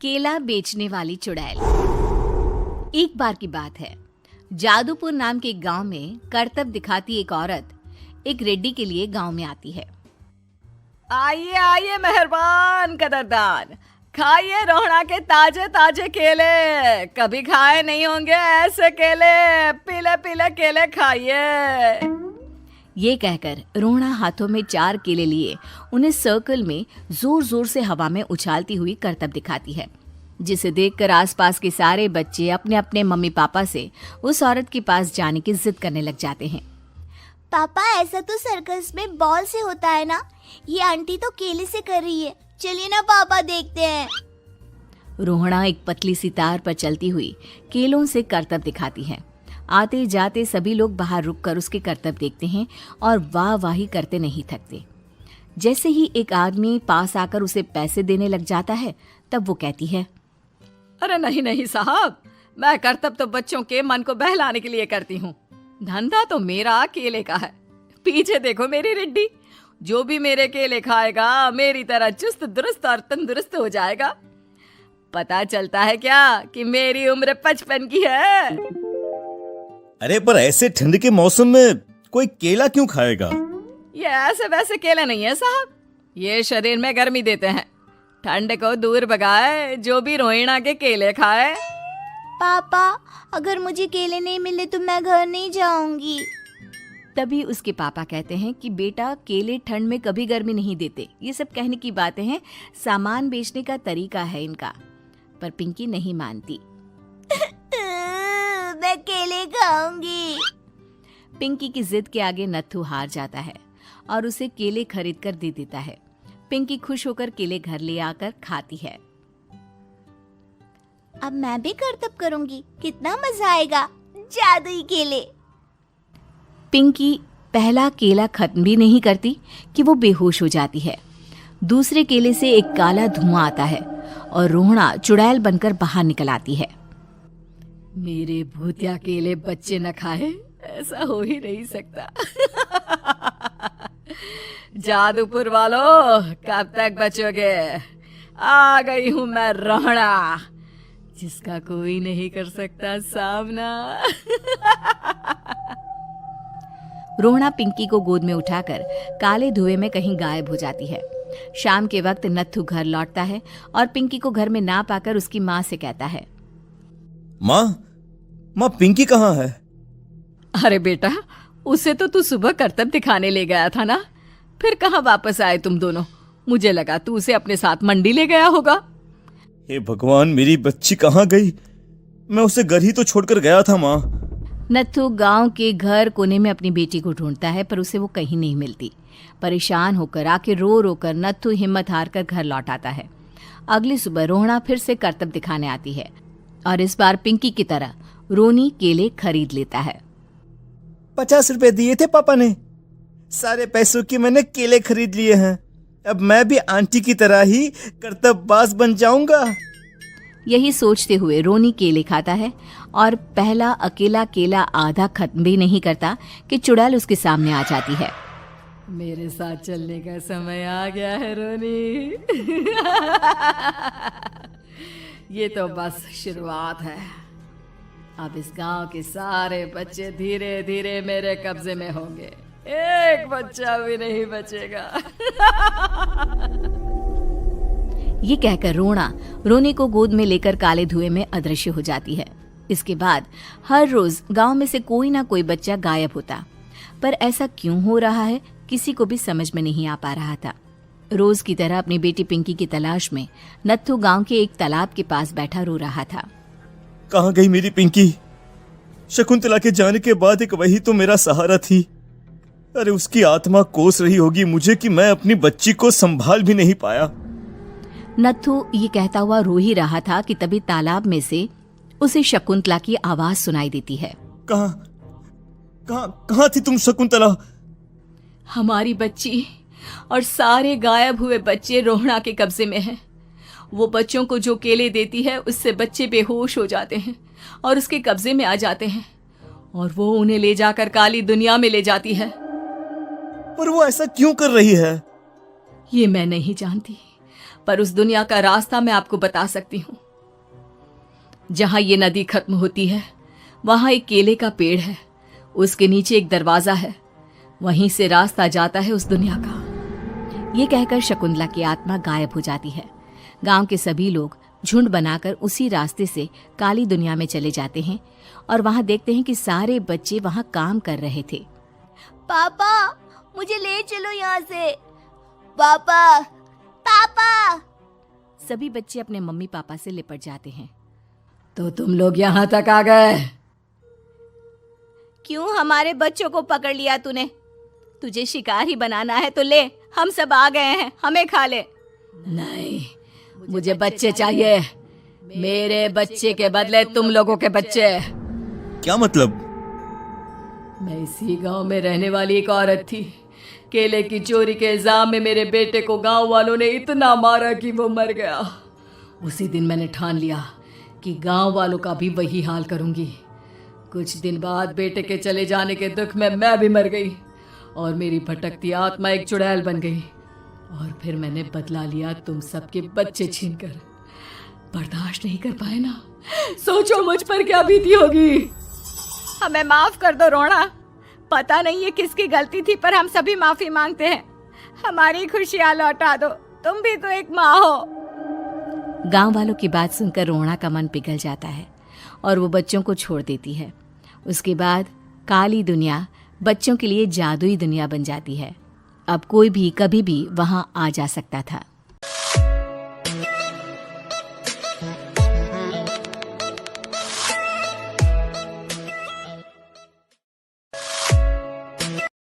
केला बेचने वाली चुड़ैल। एक बार की बात है, जादूपुर नाम के एक गांव में करतब दिखाती एक औरत एक रेड्डी के लिए गांव में आती है। आइए आइए मेहरबान कदरदान, खाइए रोहड़ा के ताजे ताजे केले। कभी खाए नहीं होंगे ऐसे केले, पीले पीले केले खाइए। ये कहकर रोहड़ा हाथों में 4 केले लिए उन्हें सर्कल में जोर जोर से हवा में उछालती हुई करतब दिखाती है, जिसे देखकर आसपास के सारे बच्चे अपने अपने मम्मी पापा से उस औरत के पास जाने की जिद करने लग जाते हैं। पापा, ऐसा तो सर्कस में बॉल से होता है ना, ये आंटी तो केले से कर रही है। चलिए ना पापा, देखते हैं। रोहड़ा एक पतली सी तार पर चलती हुई केलों से करतब दिखाती है। आते जाते सभी लोग बाहर रुककर उसके करतब देखते हैं और वाह वाही करते नहीं थकते। जैसे ही एक आदमी पास आकर उसे पैसे देने लग जाता है, तब वो कहती है, अरे नहीं नहीं साहब, मैं करतब तो बच्चों के मन को बहलाने के लिए करती हूँ। धंधा तो मेरा केले का है। पीछे देखो मेरी रिड्डी, जो भी मेरे केले खाएगा मेरी तरह चुस्त दुरुस्त और तंदुरुस्त हो जाएगा। पता चलता है क्या कि मेरी उम्र 55 की है। अरे पर ऐसे ठंड के मौसम में कोई केला क्यों खाएगा? ये ऐसे वैसे केले नहीं है साहब, ये शरीर में गर्मी देते हैं। ठंड को दूर भगाए जो भी रोहिणा के केले खाए। पापा, अगर मुझे केले नहीं मिले तो मैं घर नहीं जाऊंगी। तभी उसके पापा कहते हैं कि बेटा, केले ठंड में कभी गर्मी नहीं देते। ये सब कहने की बातें हैं, सामान बेचने का तरीका है इनका। पर पिंकी नहीं मानती। मैं केले खाऊंगी। पिंकी की जिद के आगे नत्थू हार जाता है और उसे केले खरीद कर दे देता है। पिंकी खुश होकर केले घर ले आकर खाती है। अब मैं भी करतब करूंगी, कितना मजा आएगा। जादुई केले। पिंकी पहला केला खत्म भी नहीं करती कि वो बेहोश हो जाती है। दूसरे केले से एक काला धुआं आता है और रोहड़ा चुड़ैल बनकर बाहर निकल आती है। मेरे भूतिया केले बच्चे न खाए, ऐसा हो ही नहीं सकता। जादूपुर वालों, कब तक बचोगे? आ गई हूं मैं रोहड़ा, जिसका कोई नहीं कर सकता सामना। रोहड़ा पिंकी को गोद में उठाकर काले धुएं में कहीं गायब हो जाती है। शाम के वक्त नत्थू घर लौटता है और पिंकी को घर में ना पाकर उसकी माँ से कहता है, माँ पिंकी कहाँ है? अरे बेटा, उसे तो तू सुबह करतब दिखाने ले गया था ना, फिर कहाँ वापस आए तुम दोनों? मुझे लगा तू उसे अपने साथ मंडी ले गया होगा। हे भगवान, मेरी बच्ची कहाँ गई? मैं उसे घर ही तो छोड़कर गया था माँ। नत्थू गांव के घर कोने में अपनी बेटी को ढूंढता है, पर उसे वो कहीं नहीं मिलती। परेशान होकर आके रो रो कर नत्थू हिम्मत हार कर घर लौट आता है। अगली सुबह रोहड़ा फिर से करतब दिखाने आती है और इस बार पिंकी की तरह रोनी केले खरीद लेता है। 50 रुपए दिए थे पापा ने, सारे पैसों की मैंने केले खरीद लिए हैं। अब मैं भी आंटी की तरह ही करतबबाज बन जाऊंगा। यही सोचते हुए रोनी केले खाता है और पहला अकेला केला आधा खत्म भी नहीं करता कि चुड़ैल उसके सामने आ जाती है। मेरे साथ चलने का समय आ गया है रोनी। ये तो बस शुरुआत है। अब इस गांव के सारे बच्चे धीरे धीरे मेरे कब्जे में होंगे, एक बच्चा भी नहीं बचेगा। ये कहकर रोना रोनी को गोद में लेकर काले धुएं में अदृश्य हो जाती है। इसके बाद हर रोज गांव में से कोई ना कोई बच्चा गायब होता, पर ऐसा क्यों हो रहा है किसी को भी समझ में नहीं आ पा रहा था। रोज की तरह अपनी बेटी पिंकी की तलाश में नत्थू गांव के एक तालाब के पास बैठा रो रहा था। कहाँ गई मेरी पिंकी? शकुंतला के जाने के बाद एक वही तो मेरा सहारा थी। अरे उसकी आत्मा कोस रही होगी मुझे कि मैं अपनी बच्ची को संभाल भी नहीं पाया। नत्थू ये कहता हुआ रो ही रहा था कि तभी तालाब में से उसे शकुंतला की आवाज सुनाई देती है। कहाँ थी तुम शकुंतला? हमारी बच्ची और सारे गायब हुए बच्चे रोहड़ा के कब्जे में हैं। वो बच्चों को जो केले देती है उससे बच्चे बेहोश हो जाते हैं और उसके कब्जे में आ जाते हैं और वो उन्हें ले जाकर काली दुनिया में ले जाती है। पर वो ऐसा क्यों कर रही है? ये मैं नहीं जानती, पर उस दुनिया का रास्ता मैं आपको बता सकती हूँ। जहां ये नदी खत्म होती है वहां एक केले का पेड़ है, उसके नीचे एक दरवाजा है, वहीं से रास्ता जाता है उस दुनिया का। ये कहकर शकुंतला की आत्मा गायब हो जाती है। गांव के सभी लोग झुंड बनाकर उसी रास्ते से काली दुनिया में चले जाते हैं और वहां देखते हैं कि सारे बच्चे वहां काम कर रहे थे। पापा मुझे ले चलो यहाँ से। पापा पापा। सभी बच्चे अपने मम्मी पापा से लिपट जाते हैं। तो तुम लोग यहाँ तक आ गए? क्यों हमारे बच्चों को पकड़ लिया तूने? तुझे शिकार ही बनाना है तो ले, हम सब आ गए हैं, हमें खा ले। नहीं, मुझे बच्चे चाहिए, मेरे बच्चे के बदले तुम लोगों के बच्चे। क्या मतलब? मैं इसी गांव में रहने वाली एक औरत थी। केले की चोरी के इल्जाम में मेरे बेटे को गांव वालों ने इतना मारा कि वो मर गया। उसी दिन मैंने ठान लिया कि गांव वालों का भी वही हाल करूंगी। कुछ दिन बाद बेटे के चले जाने के दुख में मैं भी मर गई और मेरी भटकती आत्मा एक चुड़ैल बन गई। और फिर मैंने बदला लिया तुम सबके बच्चे छीनकर। बर्दाश्त नहीं कर पाए ना, सोचो मुझ पर क्या बीती होगी। हमें माफ कर दो रोना, पता नहीं ये किसकी गलती थी पर हम सभी माफी मांगते हैं। हमारी खुशियां लौटा दो, तुम भी तो एक माँ हो। गांव वालों की बात सुनकर रोना का मन पिघल जाता है और वो बच्चों को छोड़ देती है। उसके बाद काली दुनिया बच्चों के लिए जादुई दुनिया बन जाती है। अब कोई भी कभी भी वहां आ जा सकता था।